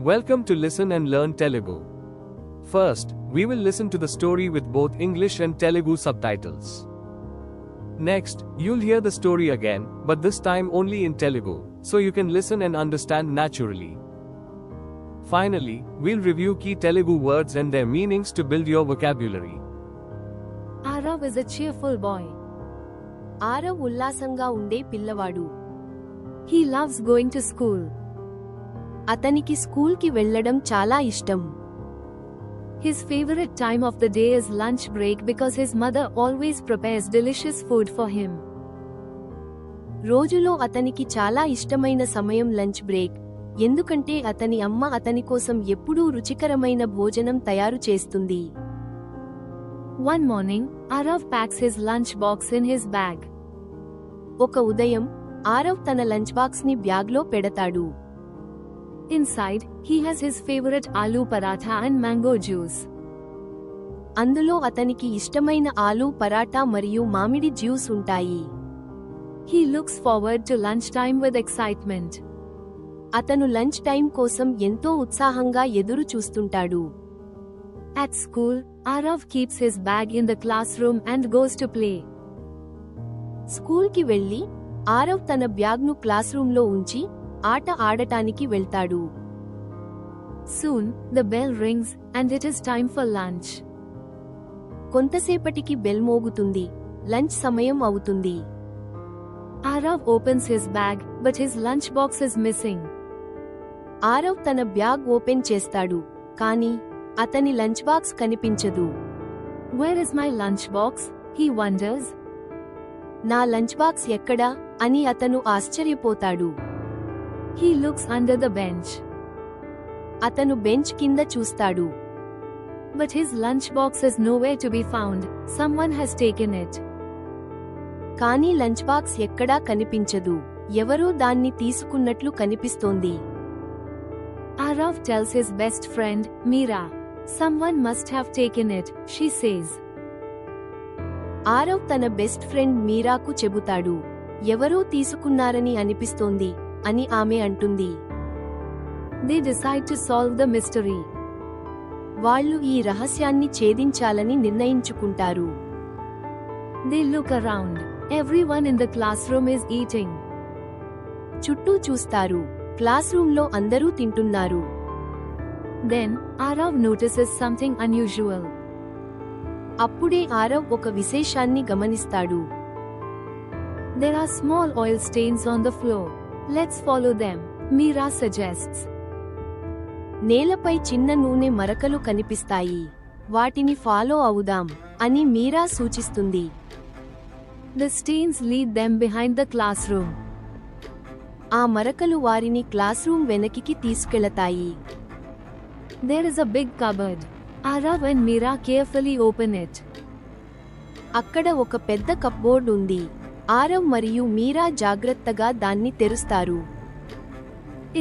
Welcome to Listen and Learn Telugu. First, we will listen to the story with both English and Telugu subtitles. Next, you'll hear the story again, but this time only in Telugu, so you can listen and understand naturally. Finally, we'll review key Telugu words and their meanings to build your vocabulary. Arav is a cheerful boy. Arav ఉల్లాసంగా ఉండే పిల్లవాడు. He loves going to school. అతనికి స్కూల్కి వెళ్ళడం చాలా ఇష్టం. His favorite time of the day is lunch break because his mother always prepares delicious food for him. రోజులో అతనికి చాలా ఇష్టమైన సమయం లంచ్ బ్రేక్, ఎందుకంటే అతని అమ్మ అతని కోసం ఎప్పుడూ రుచికరమైన భోజనం తయారు చేస్తుంది. One morning, Arav packs his lunch box in his bag. ఒక ఉదయం ఆరవ్ తన లంచ్ బాక్స్ ని బ్యాగ్లో పెడతాడు. Inside, he has his favorite aloo paratha and mango juice. అందులో అతనికి ఇష్టమైన ఆలూ పరాటా మరియు మామిడి జ్యూస్ ఉంటాయి. He looks forward to lunchtime with excitement. అతను లంచ్ టైం కోసం ఎంతో ఉత్సాహంగా ఎదురు చూస్తుంటాడు. At school, Arav keeps his bag in the classroom and goes to play. స్కూల్కి వెళ్ళి ఆరవ్ తన బ్యాగ్ను క్లాస్రూంలో ఉంచి ఆట ఆడటానికి వెళ్తాడు. Soon, the bell rings and it is time for lunch. కొంతసేపటికి బెల్ మోగుతుంది, లంచ్ సమయం అవుతుంది. Arav opens his bag, but his lunchbox is missing. Aarav తన బ్యాగ్ ఓపెన్ చేస్తాడు, కానీ అతని లంచ్ బాక్స్ కనిపించదు. Where is my lunchbox? He wonders. నా lunch box ఎక్కడా అని అతను ఆశ్చర్యపోతాడు. He looks under the bench. అతను బెంచ్ కింద చూస్తాడు. But his lunchbox is nowhere to be found. Someone has taken it. కానీ లంచ్ బాక్స్ ఎక్కడా కనిపించదు, ఎవరో దాన్ని తీసుకున్నట్లు కనిపిస్తోంది. Arav tells his best friend, Meera. Someone must have taken it, she says. Aarav తన బెస్ట్ ఫ్రెండ్ మీరాకు చెబుతాడు, ఎవరో తీసుకున్నారని అనిపిస్తోంది అని ఆమె అంటుంది. They decide to solve the mystery. వాళ్ళు ఈ రహస్యాన్ని ఛేదించాలని నిర్ణయించుకుంటారు. They look around. Everyone in the classroom is eating. చుట్టూ చూస్తారు, క్లాస్రూంలో అందరూ తింటున్నారు. Then, Arav notices something unusual. అప్పుడే ఆరవ్ ఒక విశేషాన్ని గమనిస్తాడు. There are small oil stains on the floor. Let's follow them, Meera suggests. నేలపై చిన్న నూనె మరకలు కనిపిస్తాయి, వాటిని ఫాలో అవుదాం అని మీరా సూచిస్తుంది. The stains lead them behind the classroom. ఆ మరకలు వారిని classroom వెనకికి తీసుకెళతాయి. There is a big cupboard. Arav and Meera carefully open it. అక్కడ ఒక పెద్ద కప్బోర్డ్ ఉంది. ఆరవ్ మరియు మీరా జాగ్రత్తగా దాన్ని తెరుస్తారు.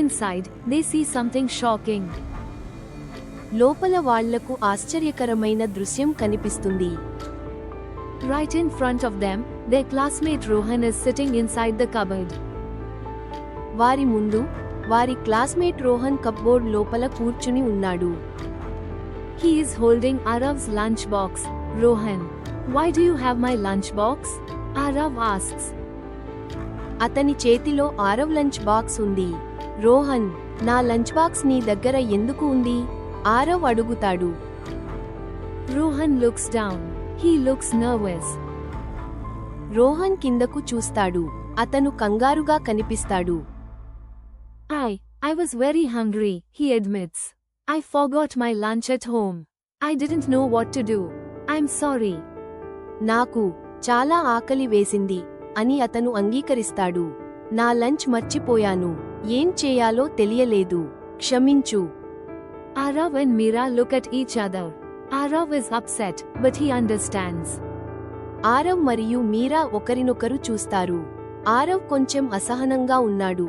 Inside, they see something shocking. లోపల వాళ్లకు ఆశ్చర్యకరమైన దృశ్యం కనిపిస్తుంది. Right in front of them, their classmate Rohan is sitting inside the cupboard. వారి ముందు వారి క్లాస్మేట్ రోహన్ కప్బోర్డ్ లోపల కూర్చుని ఉన్నాడు. He is holding Arav's lunchbox. Rohan, why do you have my lunchbox? Arav asks. అతని చేతిలో ఆరవ్ లంచ్ బాక్స్ ఉంది. రోహన్, నా లంచ్ బాక్స్ నీ దగ్గర ఎందుకు ఉంది? ఆరవ్ అడుగుతాడు. Rohan looks down. He looks nervous. Rohan కిందకు చూస్తాడు, అతను కంగారుగా కనిపిస్తాడు. I was very hungry, he admits. I forgot my lunch at home. I didn't know what to do. I'm sorry. నాకు చాలా ఆకలి వేసింది అని అతను అంగీకరిస్తాడు. నా లంచ్ మర్చిపోయాను, ఏం చేయాలో తెలియలేదు, క్షమించు. Arav and Meera look at each other. Arav is upset, but he understands. Aarav మరియు మీరా ఒకరినొకరు చూస్తారు. ఆరవ్ కొంచెం అసహనంగా ఉన్నాడు,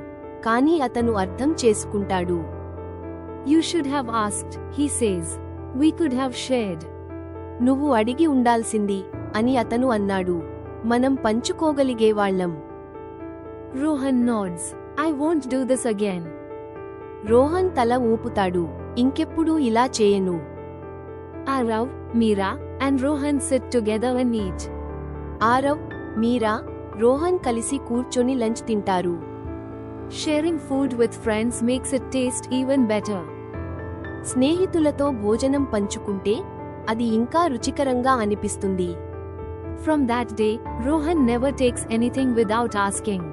కానీ అతను అర్థం చేసుకుంటాడు. You should have asked, he says. We could have shared. నువ్వు అడిగి ఉండాల్సింది అని అతను అన్నాడు. మనం పంచుకోగలిగేవాళ్లం. Rohan nods. I won't do this again. Rohan తల ఊపుతాడు. ఇంకెప్పుడు ఇలా చేయను. Arav, Meera, and Rohan sit together and eat. Aarav, మీరా, రోహన్ కలిసి కూర్చొని లంచ్ తింటారు. Sharing food with friends makes it taste even better. స్నేహితులతో భోజనం పంచుకుంటే అది ఇంకా రుచికరంగా అనిపిస్తుంది. From that day, Rohan never takes anything without asking.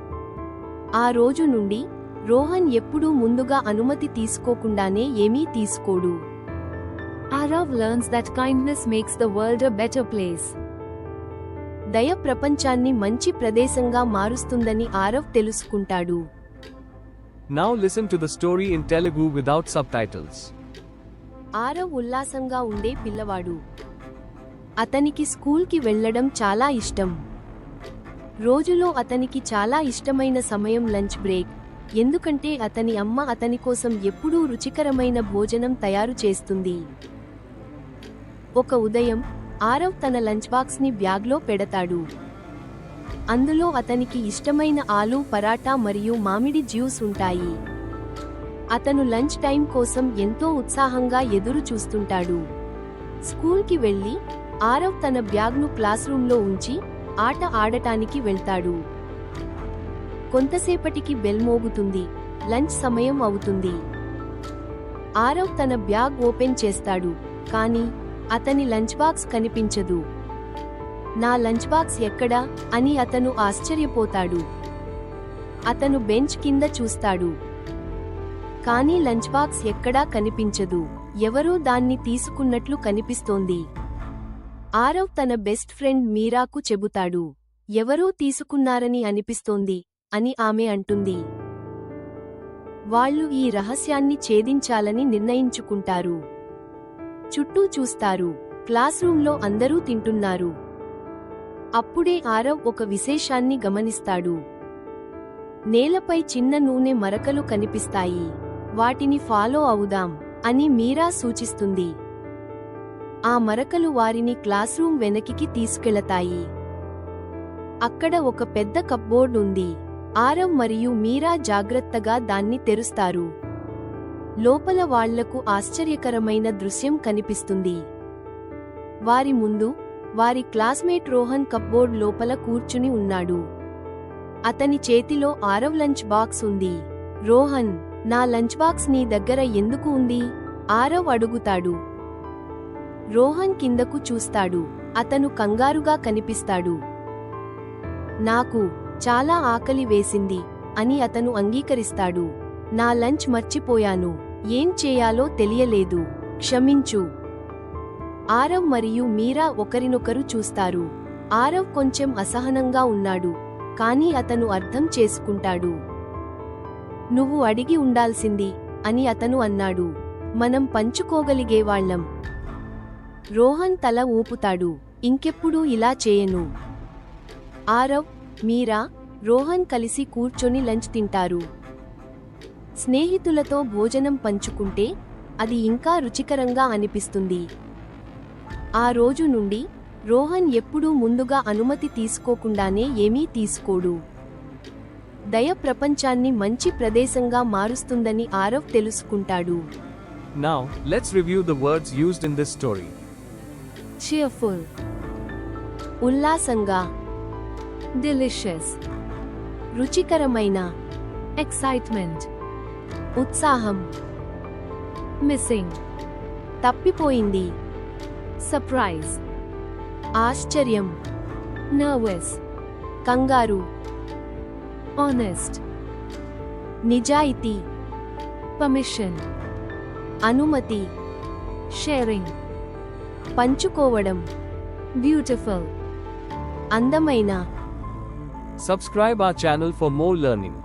ఆ రోజు నుండి రోహన్ ఎప్పుడూ ముందుగా అనుమతి తీసుకోకుండానే ఏమీ తీసుకోడు. Arav learns that kindness makes the world a better place. దయ ప్రపంచాన్ని మంచి ప్రదేశంగా మారుస్తుందని ఆరవ్ తెలుసుకుంటాడు. Now listen to the story in Telugu without subtitles. Aarav ఉల్లాసంగా ఉండే పిల్లవాడు. అతనికి స్కూల్కి వెళ్లడం చాలా ఇష్టం. రోజులో అతనికి చాలా ఇష్టమైన సమయం లంచ్ బ్రేక్, ఎందుకంటే అతని అమ్మ అతని కోసం ఎప్పుడూ రుచికరమైన భోజనం తయారు చేస్తుంది. ఒక ఉదయం ఆరవ్ తన లంచ్ బాక్స్ని బ్యాగ్లో పెడతాడు. అందులో అతనికి ఇష్టమైన ఆలూ పరాటా మరియు మామిడి జ్యూస్ ఉంటాయి. అతను లంచ్ టైం కోసం ఎంతో ఉత్సాహంగా ఎదురు చూస్తుంటాడు. స్కూల్కి వెళ్లి ఆరవ్ తన బ్యాగ్ను క్లాస్రూంలో ఉంచి ఆట ఆడటానికి వెళ్తాడు. కొంతసేపటికి బెల్ మోగుతుంది. లంచ్ సమయం అవుతుంది. ఆరవ్ తన బ్యాగ్ ఓపెన్ చేస్తాడు, కానీ అతని లంచ్ బాక్స్ కనిపించదు. నా లంచ్ బాక్స్ ఎక్కడా అని అతను ఆశ్చర్యపోతాడు. అతను బెంచ్ కింద చూస్తాడు, కానీ లంచ్ బాక్స్ ఎక్కడా కనిపించదు. ఎవరో దాన్ని తీసుకున్నట్లు కనిపిస్తోంది. ఆరవ్ తన బెస్ట్ ఫ్రెండ్ మీరాకు చెబుతాడు. ఎవరో తీసుకున్నారని అనిపిస్తోంది అని ఆమె అంటుంది. వాళ్ళు ఈ రహస్యాన్ని ఛేదించాలని నిర్ణయించుకుంటారు. చుట్టూ చూస్తారు. క్లాస్రూంలో అందరూ తింటున్నారు. అప్పుడే ఆరవ్ ఒక విశేషాన్ని గమనిస్తాడు. నేలపై చిన్న నూనె మరకలు కనిపిస్తాయి. వాటిని ఫాలో అవుదాం అని మీరా సూచిస్తుంది. ఆ మరకలు వారిని క్లాస్రూమ్ వెనకికి తీసుకెళతాయి. అక్కడ ఒక పెద్ద కప్బోర్డ్ ఉంది. ఆరవ్ మరియు మీరా జాగ్రత్తగా దాన్ని తెరుస్తారు. లోపల వాళ్లకు ఆశ్చర్యకరమైన దృశ్యం కనిపిస్తుంది. వారి ముందు వారి క్లాస్మేట్ రోహన్ కప్బోర్డ్ లోపల కూర్చుని ఉన్నాడు. అతని చేతిలో ఆరవ్ లంచ్ బాక్స్ ఉంది. రోహన్, నా లంచ్ బాక్స్ నీ దగ్గర ఎందుకు ఉంది? ఆరవ్ అడుగుతాడు. రోహన్ కిందకు చూస్తాడు. అతను కంగారుగా కనిపిస్తాడు. నాకు చాలా ఆకలి వేసింది అని అతను అంగీకరిస్తాడు. నా లంచ్ మర్చిపోయాను. ఏం చేయాలో తెలియలేదు. క్షమించు. ఆరవ్ మరియు మీరా ఒకరినొకరు చూస్తారు. ఆరవ్ కొంచెం అసహనంగా ఉన్నాడు, కానీ అతను అర్థం చేసుకుంటాడు. నువ్వు అడిగి ఉండాల్సింది అని అతను అన్నాడు. మనం పంచుకోగలిగేవాళ్లం. రోహన్ తల ఊపుతాడు. ఇంకెప్పుడూ ఇలా చేయను. ఆరవ్, మీరా, రోహన్ కలిసి కూర్చొని లంచ్ తింటారు. స్నేహితులతో భోజనం పంచుకుంటే అది ఇంకా రుచికరంగా అనిపిస్తుంది. ఆ రోజు నుండి రోహన్ ఎప్పుడూ ముందుగా అనుమతి తీసుకోకుండానే ఏమీ తీసుకోడు. దయ ప్రపంచాన్ని మంచి ప్రదేశంగా మారుస్తుందని ఆరవ్ తెలుసుకుంటాడు. Now, let's review the words used in this story. Cheerful, ఉల్లాసంగా, delicious, రుచికరమైన, excitement, ఉత్సాహం, missing, తప్పిపోయింది, surprise, ఆశ్చర్యం, nervous, కంగారు, honest, నిజాయితీ, permission, అనుమతి, sharing, పంచుకోవడం, beautiful. అందమైన. Subscribe our channel for more learning.